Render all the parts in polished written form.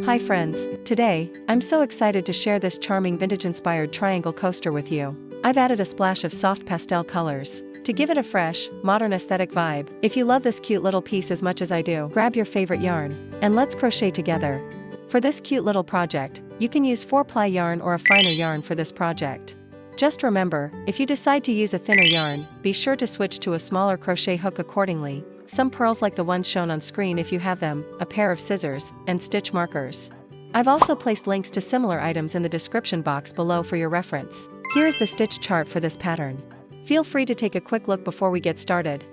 Hi friends, today, I'm so excited to share this charming vintage-inspired triangle coaster with you. I've added a splash of soft pastel colors to give it a fresh, modern aesthetic vibe. If you love this cute little piece as much as I do, grab your favorite yarn, and let's crochet together. For this cute little project, you can use 4-ply yarn or a finer yarn for this project. Just remember, if you decide to use a thinner yarn, be sure to switch to a smaller crochet hook accordingly. Some pearls like the ones shown on screen if you have them, a pair of scissors, and stitch markers. I've also placed links to similar items in the description box below for your reference. Here is the stitch chart for this pattern. Feel free to take a quick look before we get started.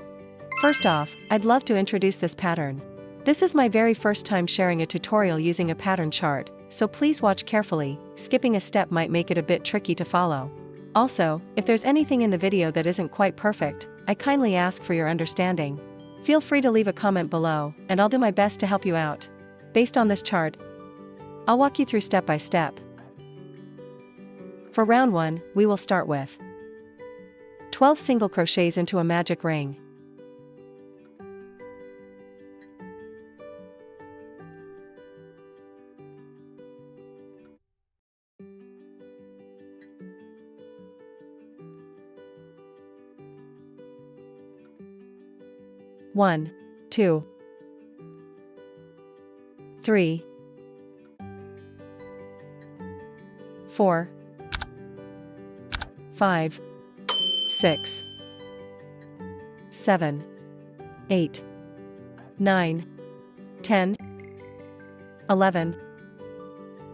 First off, I'd love to introduce this pattern. This is my very first time sharing a tutorial using a pattern chart, so please watch carefully. Skipping a step might make it a bit tricky to follow. Also, if there's anything in the video that isn't quite perfect, I kindly ask for your understanding. Feel free to leave a comment below, and I'll do my best to help you out. Based on this chart, I'll walk you through step by step. For round 1, we will start with 12 single crochets into a magic ring. One, 2, 3, 4, 5, 6, 7, 8, 9, 10, 11,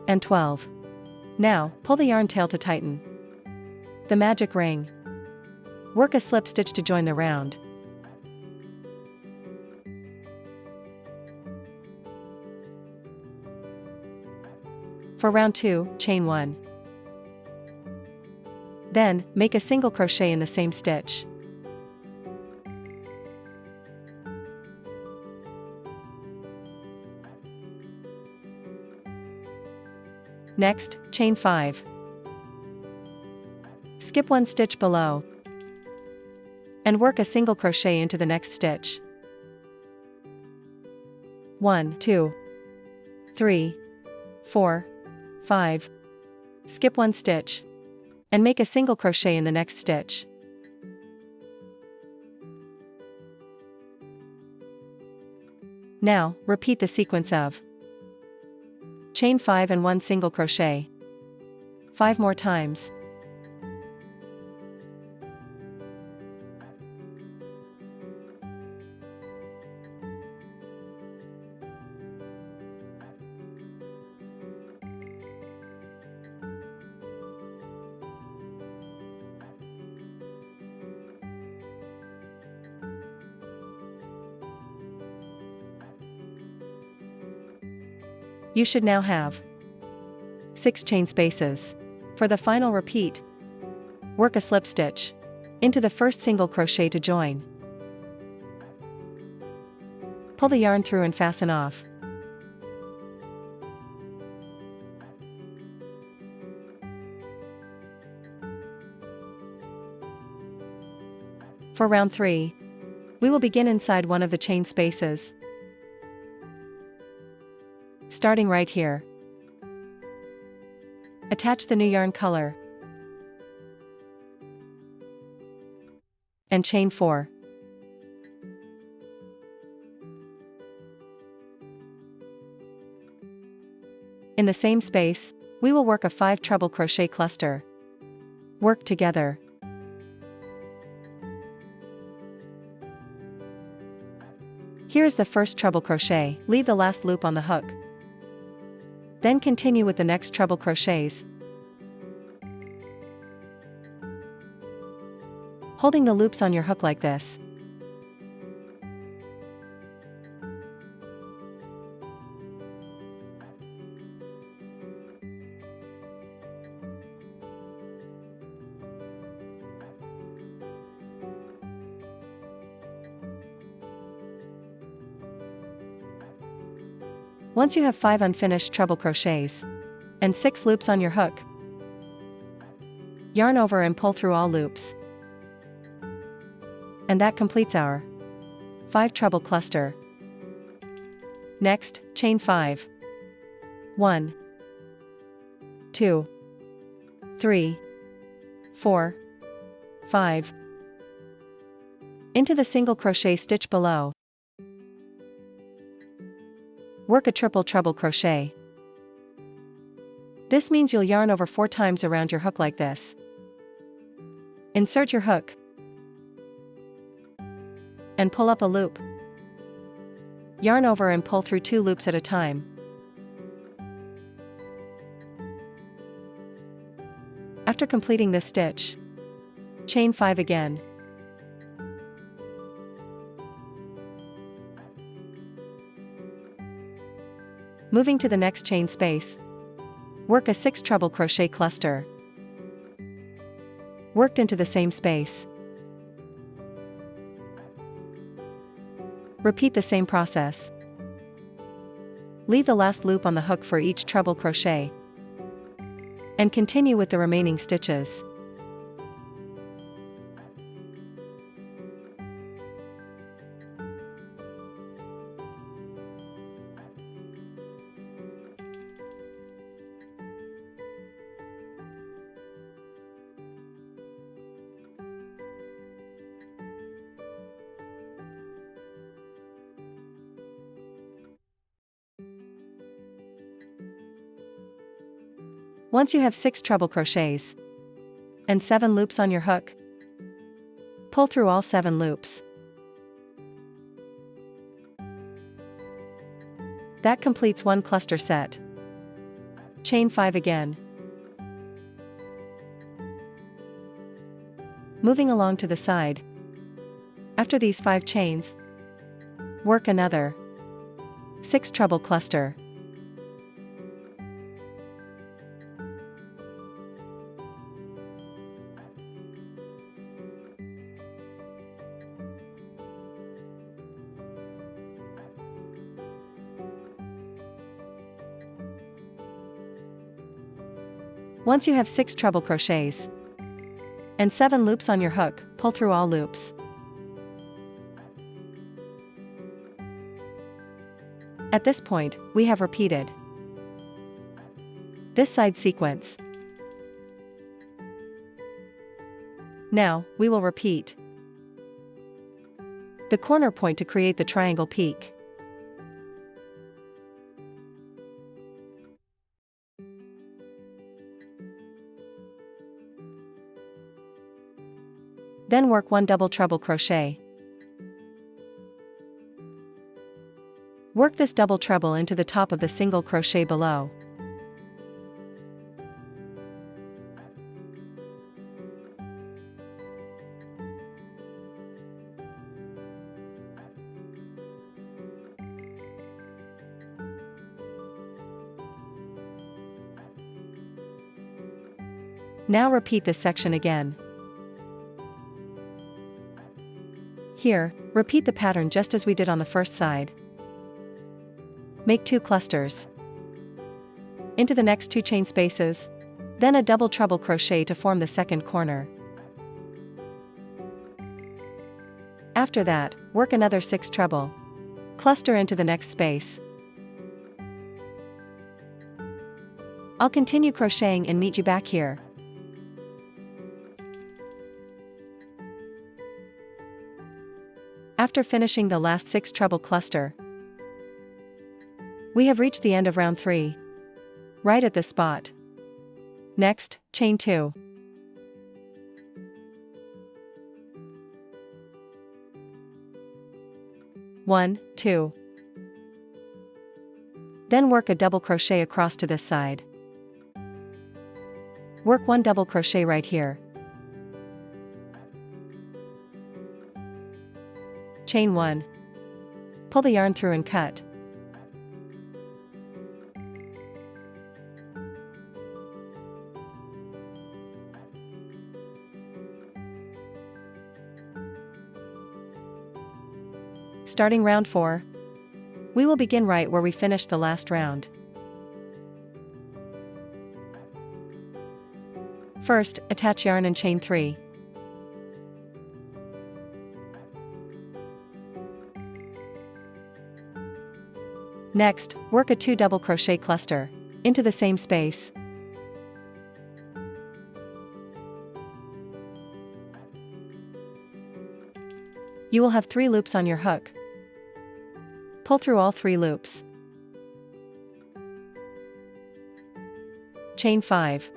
and 12. Now, pull the yarn tail to tighten the magic ring. Work a slip stitch to join the round. For round 2, chain 1. Then, make a single crochet in the same stitch. Next, chain 5. Skip 1 stitch below, and work a single crochet into the next stitch. 1, 2, 3, 4, 5. Skip 1 stitch, and make a single crochet in the next stitch. Now, repeat the sequence of chain 5 and 1 single crochet 5 more times. You should now have 6 chain spaces. For the final repeat, work a slip stitch into the first single crochet to join. Pull the yarn through and fasten off. For round 3, we will begin inside one of the chain spaces, starting right here. Attach the new yarn color and chain 4. In the same space, we will work a 5 treble crochet cluster. Work together. Here is the first treble crochet. Leave the last loop on the hook. Then continue with the next treble crochets, holding the loops on your hook like this. Once you have 5 unfinished treble crochets and 6 loops on your hook, yarn over and pull through all loops. And that completes our 5 treble cluster. Next, chain 5. 1, 2, 3, 4, 5. Into the single crochet stitch below. Work a triple treble crochet. This means you'll yarn over 4 times around your hook like this. Insert your hook and pull up a loop. Yarn over and pull through 2 loops at a time. After completing this stitch, chain 5 again. Moving to the next chain space, work a 6 treble crochet cluster. Worked into the same space. Repeat the same process. Leave the last loop on the hook for each treble crochet. And continue with the remaining stitches. Once you have 6 treble crochets and 7 loops on your hook, pull through all 7 loops. That completes one cluster set. Chain 5 again. Moving along to the side. After these 5 chains, work another 6 treble cluster. Once you have 6 treble crochets and 7 loops on your hook, pull through all loops. At this point, we have repeated this side sequence. Now, we will repeat the corner point to create the triangle peak. Then work 1 double treble crochet. Work this double treble into the top of the single crochet below. Now repeat this section again. Here, repeat the pattern just as we did on the first side. Make 2 clusters. Into the next 2 chain spaces, then a double treble crochet to form the second corner. After that, work another 6 treble. Cluster into the next space. I'll continue crocheting and meet you back here. After finishing the last 6 treble cluster, we have reached the end of round 3. Right at this spot. Next, chain 2. One, 2. Then work a double crochet across to this side. Work 1 double crochet right here. Chain 1. Pull the yarn through and cut. Starting round 4, we will begin right where we finished the last round. First, attach yarn and chain 3. Next, work a 2 double crochet cluster. into the same space. You will have 3 loops on your hook. Pull through all 3 loops. Chain 5.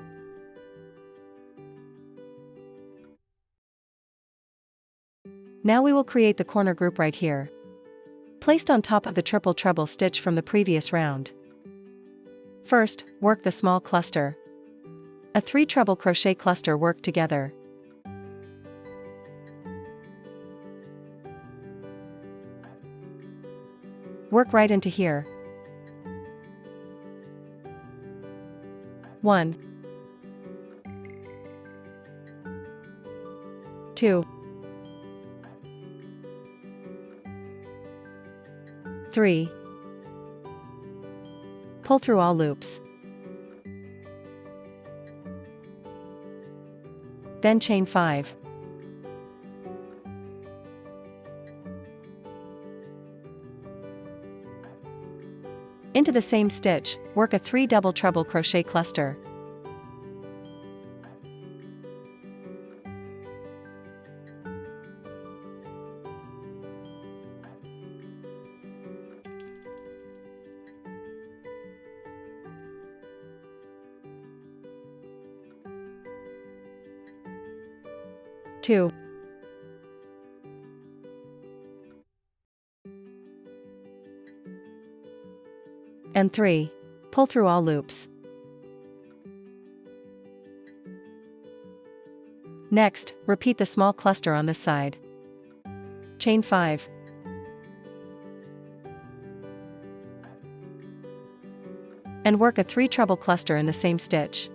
Now we will create the corner group right here, placed on top of the triple treble stitch from the previous round. First, work the small cluster. A 3 treble crochet cluster work together. Work right into here. 1, 2, 3. Pull through all loops. Then chain 5. Into the same stitch, work a 3 double treble crochet cluster. Two. And 3. Pull through all loops. Next, repeat the small cluster on this side. Chain 5. And work a 3 treble cluster in the same stitch.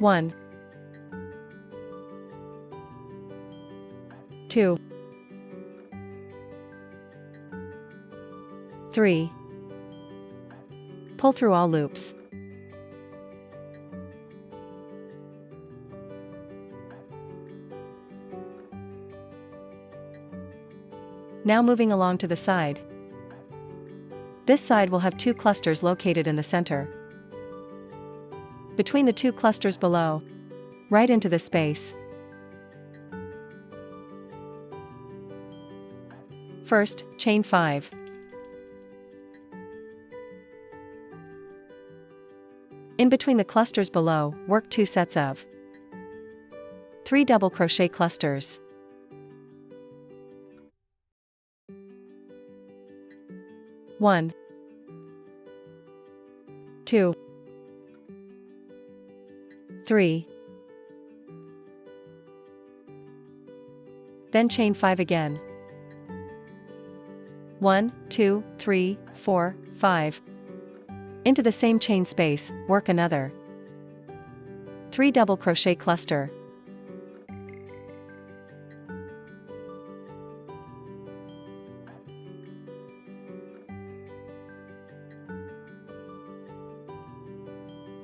1, 2, 3. Pull through all loops. Now moving along to the side. This side will have 2 clusters located in the center. Between the 2 clusters below, right into the space. First, chain 5. In between the clusters below, work 2 sets of 3 double crochet clusters. 1, 2, 3. Then chain 5 again. 1, 2, 3, 4, 5. Into the same chain space, work another 3 double crochet cluster.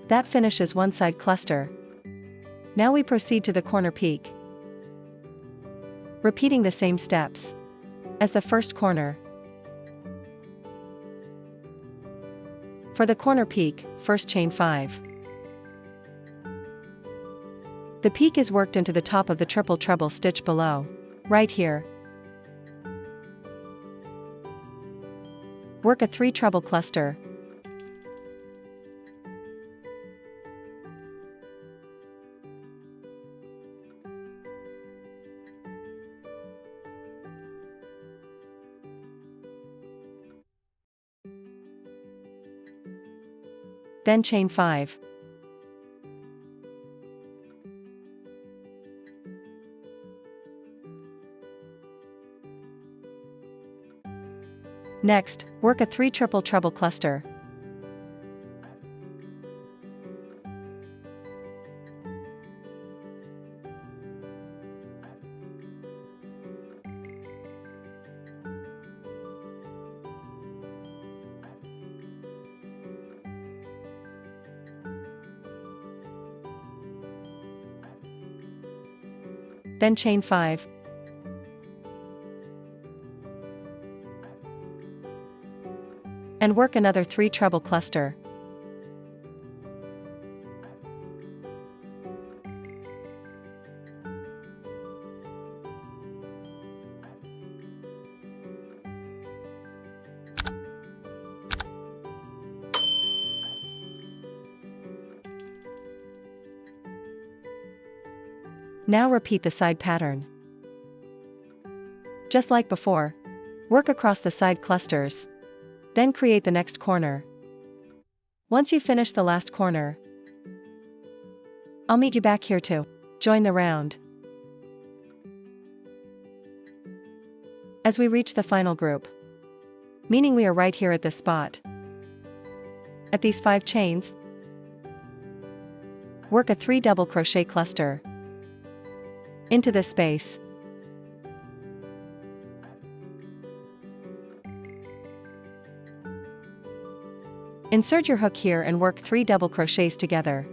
That finishes one side cluster. Now we proceed to the corner peak. Repeating the same steps as the first corner. For the corner peak, first chain 5. The peak is worked into the top of the triple treble stitch below, right here. Work a 3 treble cluster. Then chain 5. Next, work a 3 triple treble cluster. Then chain 5. and work another 3 treble cluster. Now repeat the side pattern. Just like before, work across the side clusters. Then create the next corner. Once you finish the last corner, I'll meet you back here to join the round. As we reach the final group, meaning we are right here at this spot, at these 5 chains, work a 3 double crochet cluster into this space. Insert your hook here and work 3 double crochets together.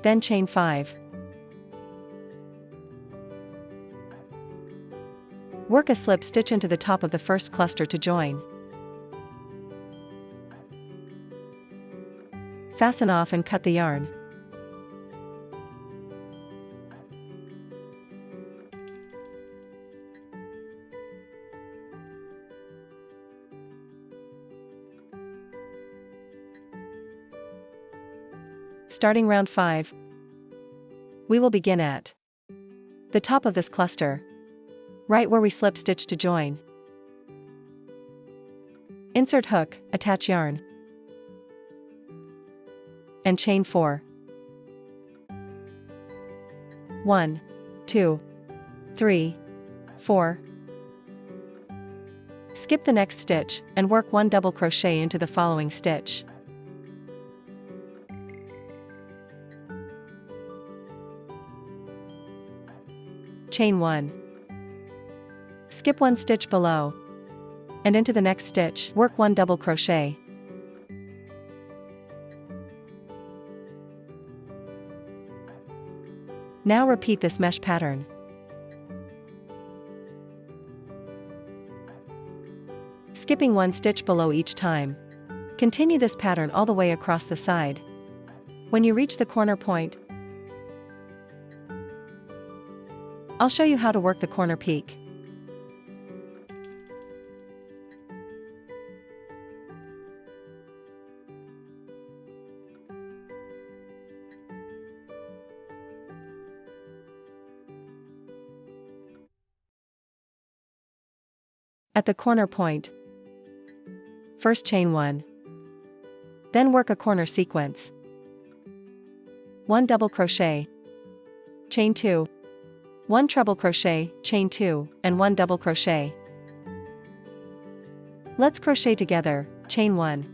Then chain 5. Work a slip stitch into the top of the first cluster to join. Fasten off and cut the yarn. Starting round 5, we will begin at the top of this cluster, right where we slip stitch to join. Insert hook, attach yarn, and chain 4. 1, 2, 3, 4. Skip the next stitch and work 1 double crochet into the following stitch. Chain 1. Skip 1 stitch below, and into the next stitch, work 1 double crochet. Now repeat this mesh pattern. Skipping 1 stitch below each time. Continue this pattern all the way across the side. When you reach the corner point, I'll show you how to work the corner peak. At the corner point, first chain 1. Then work a corner sequence. 1 double crochet, chain 2, 1 treble crochet, chain 2, and 1 double crochet. Let's crochet together, chain 1.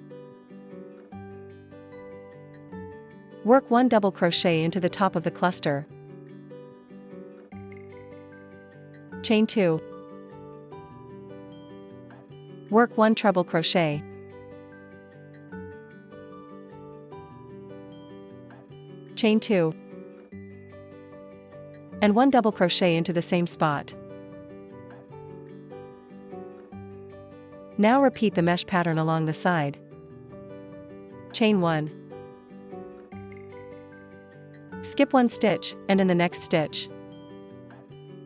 Work 1 double crochet into the top of the cluster. Chain 2. Work 1 treble crochet. Chain 2. And 1 double crochet into the same spot. Now repeat the mesh pattern along the side. Chain 1. Skip 1 stitch, and in the next stitch,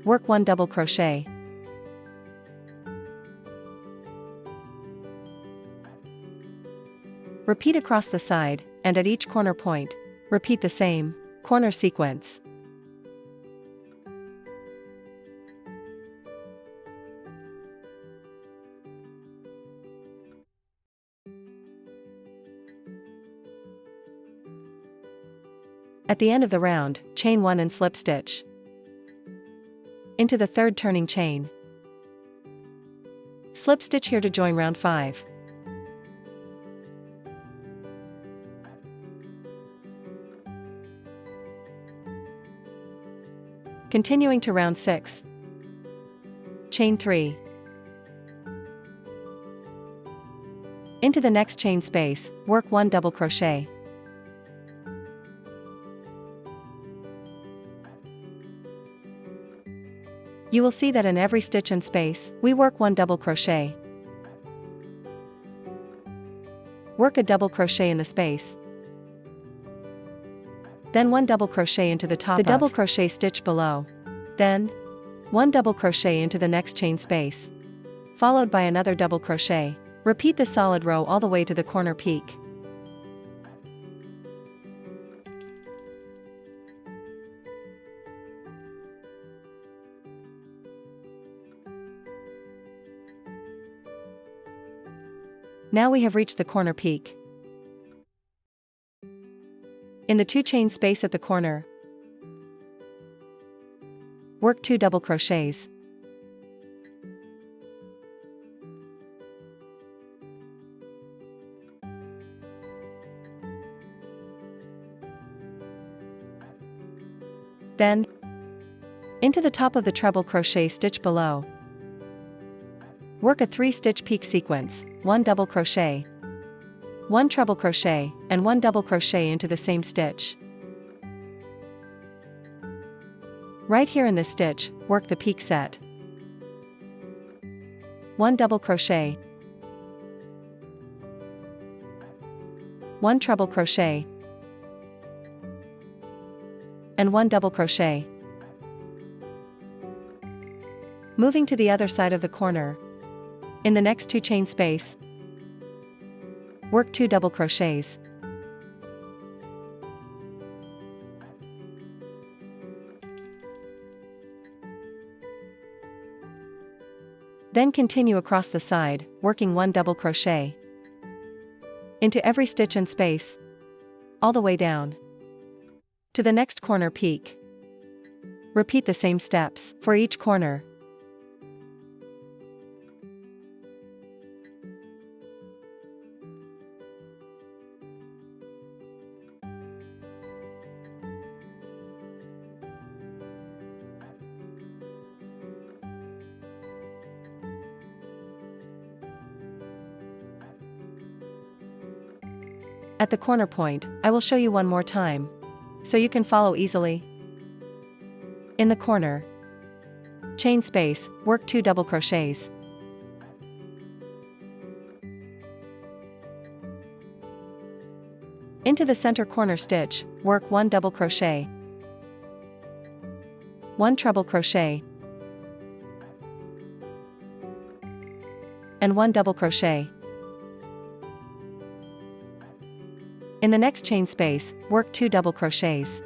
work 1 double crochet. Repeat across the side, and at each corner point, repeat the same corner sequence. At the end of the round, chain 1 and slip stitch into the third turning chain. Slip stitch here to join round 5. Continuing to round 6. Chain 3. Into the next chain space, work 1 double crochet. You will see that in every stitch and space, we work 1 double crochet. Work a double crochet in the space. Then 1 double crochet into the top of the double crochet stitch below. Then 1 double crochet into the next chain space, followed by another double crochet. Repeat the solid row all the way to the corner peak. Now we have reached the corner peak. In the 2 chain space at the corner, work 2 double crochets. Then, into the top of the treble crochet stitch below, work a 3-stitch peak sequence, 1 double crochet, 1 treble crochet, and 1 double crochet into the same stitch. Right here in this stitch, work the peak set. 1 double crochet, 1 treble crochet, and 1 double crochet. Moving to the other side of the corner, in the next 2 chain space, work 2 double crochets. Then continue across the side, working 1 double crochet into every stitch and space, all the way down to the next corner peak. Repeat the same steps for each corner. At the corner point, I will show you one more time, so you can follow easily. In the corner, chain space, work 2 double crochets. Into the center corner stitch, work 1 double crochet, 1 treble crochet, and 1 double crochet. In the next chain space, work 2 double crochets.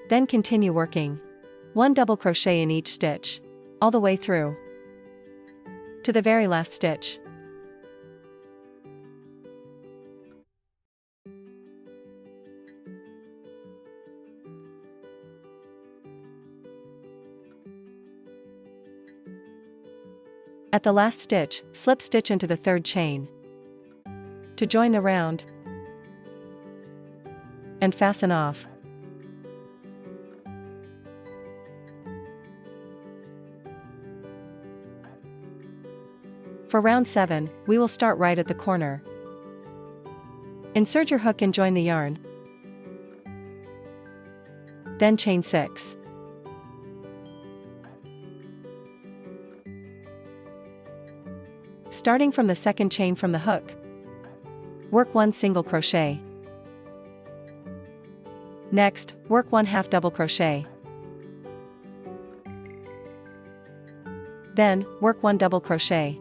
Then continue working 1 double crochet in each stitch, all the way through to the very last stitch. At the last stitch, slip stitch into the 3rd chain to join the round and fasten off. For round 7, we will start right at the corner. Insert your hook and join the yarn. Then chain 6. Starting from the 2nd chain from the hook, work 1 single crochet. Next, work 1 half double crochet. Then, work 1 double crochet.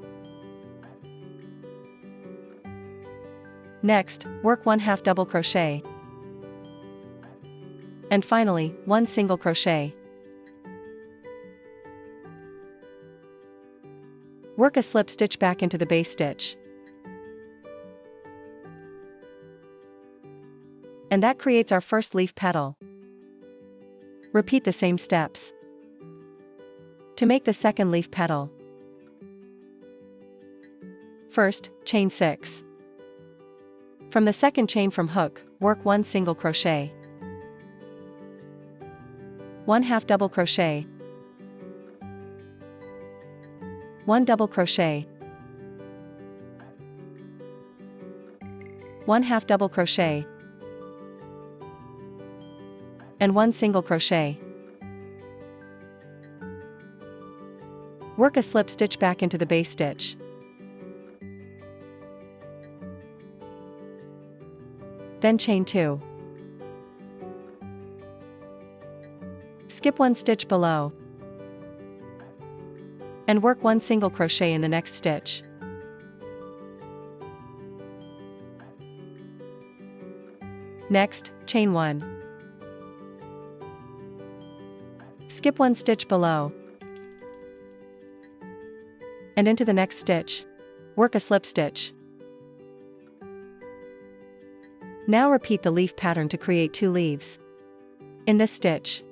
Next, work 1 half double crochet. And finally, 1 single crochet. Work a slip stitch back into the base stitch. And that creates our first leaf petal. Repeat the same steps to make the second leaf petal. First, chain 6. From the 2nd chain from hook, work 1 single crochet, 1 half double crochet, 1 double crochet, 1 half double crochet, and 1 single crochet. Work a slip stitch back into the base stitch. Then chain 2. Skip 1 stitch below, and work 1 single crochet in the next stitch. Next, chain 1. Skip 1 stitch below, and into the next stitch. Work a slip stitch. Now repeat the leaf pattern to create 2 leaves. In this stitch,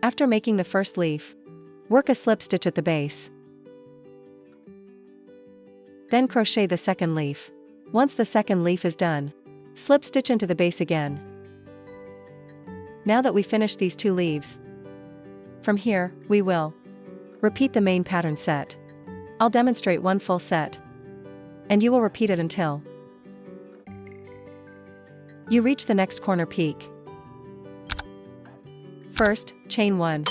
after making the first leaf, work a slip stitch at the base. Then crochet the second leaf. Once the second leaf is done, slip stitch into the base again. Now that we finished these 2 leaves, from here, we will repeat the main pattern set. I'll demonstrate one full set, and you will repeat it until you reach the next corner peak. First, chain 1.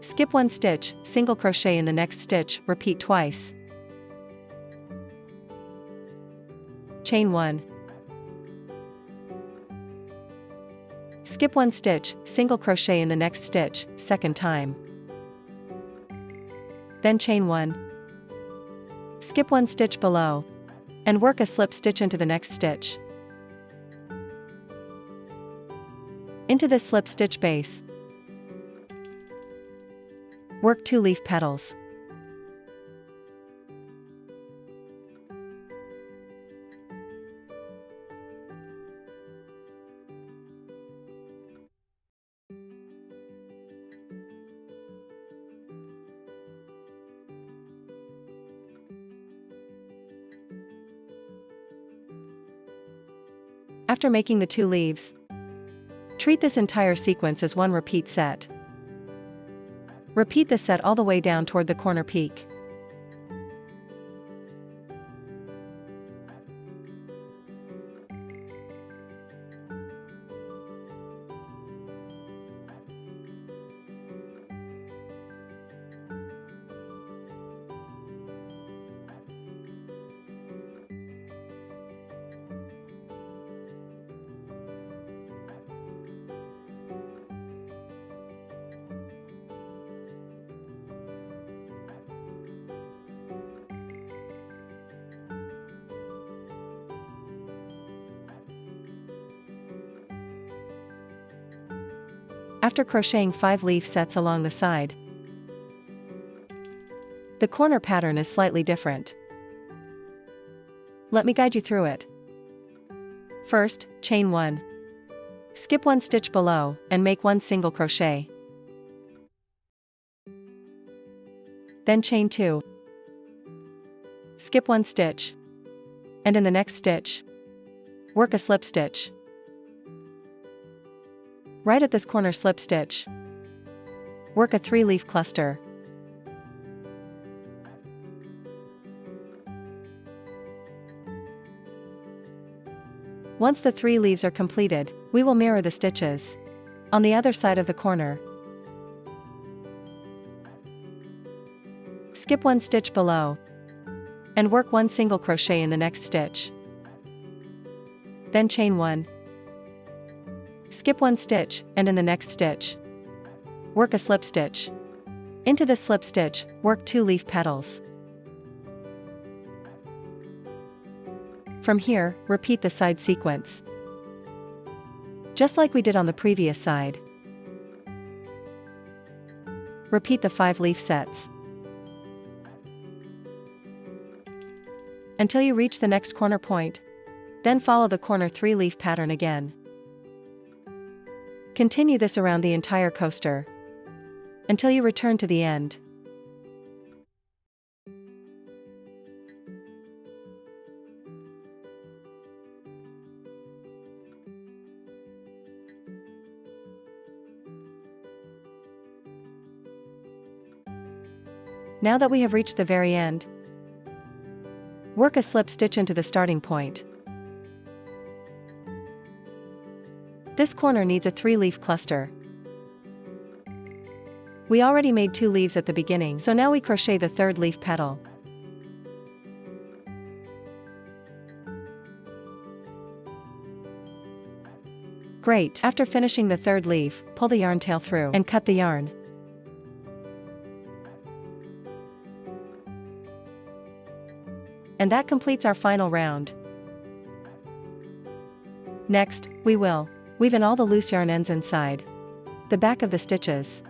Skip 1 stitch, single crochet in the next stitch, repeat twice. Chain 1. Skip 1 stitch, single crochet in the next stitch, second time. Then chain 1. Skip 1 stitch below, and work a slip stitch into the next stitch. Into this slip stitch base, work 2 leaf petals. After making the 2 leaves, treat this entire sequence as one repeat set. Repeat the set all the way down toward the corner peak. After crocheting 5 leaf sets along the side, the corner pattern is slightly different. Let me guide you through it. First, chain 1. Skip 1 stitch below, and make 1 single crochet. Then chain 2. Skip 1 stitch, and in the next stitch, work a slip stitch. Right at this corner slip stitch, work a 3-leaf cluster. Once the 3 leaves are completed, we will mirror the stitches on the other side of the corner. Skip 1 stitch below, and work 1 single crochet in the next stitch. Then chain 1. Skip 1 stitch, and in the next stitch, work a slip stitch. Into the slip stitch, work 2 leaf petals. From here, repeat the side sequence, just like we did on the previous side. Repeat the 5 leaf sets until you reach the next corner point, then follow the corner 3-leaf pattern again. Continue this around the entire coaster until you return to the end. Now that we have reached the very end, work a slip stitch into the starting point. This corner needs a 3-leaf cluster. We already made 2 leaves at the beginning, so now we crochet the 3rd leaf petal. Great! After finishing the 3rd leaf, pull the yarn tail through and cut the yarn. And that completes our final round. Next, we will weave in all the loose yarn ends inside the back of the stitches.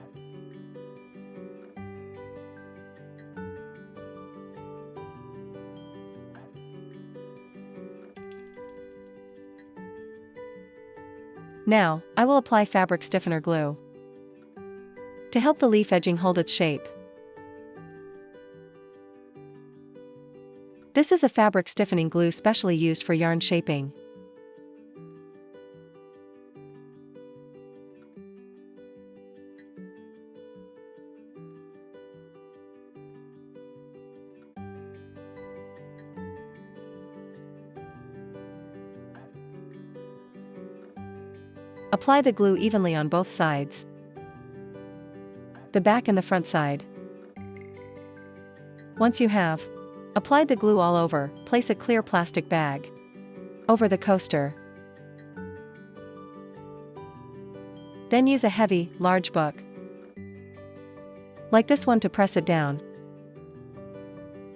Now, I will apply fabric stiffener glue to help the leaf edging hold its shape. This is a fabric stiffening glue specially used for yarn shaping. Apply the glue evenly on both sides, the back and the front side. Once you have applied the glue all over, place a clear plastic bag over the coaster. Then use a heavy, large book, like this one, to press it down,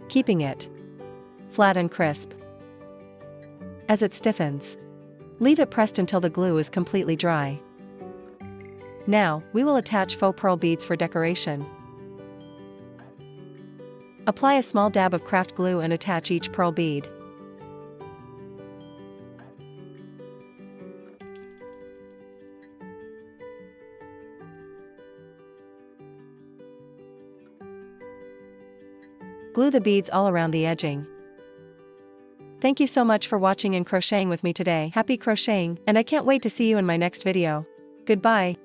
keeping it flat and crisp. As it stiffens, leave it pressed until the glue is completely dry. Now, we will attach faux pearl beads for decoration. Apply a small dab of craft glue and attach each pearl bead. Glue the beads all around the edging. Thank you so much for watching and crocheting with me today. Happy crocheting, and I can't wait to see you in my next video. Goodbye.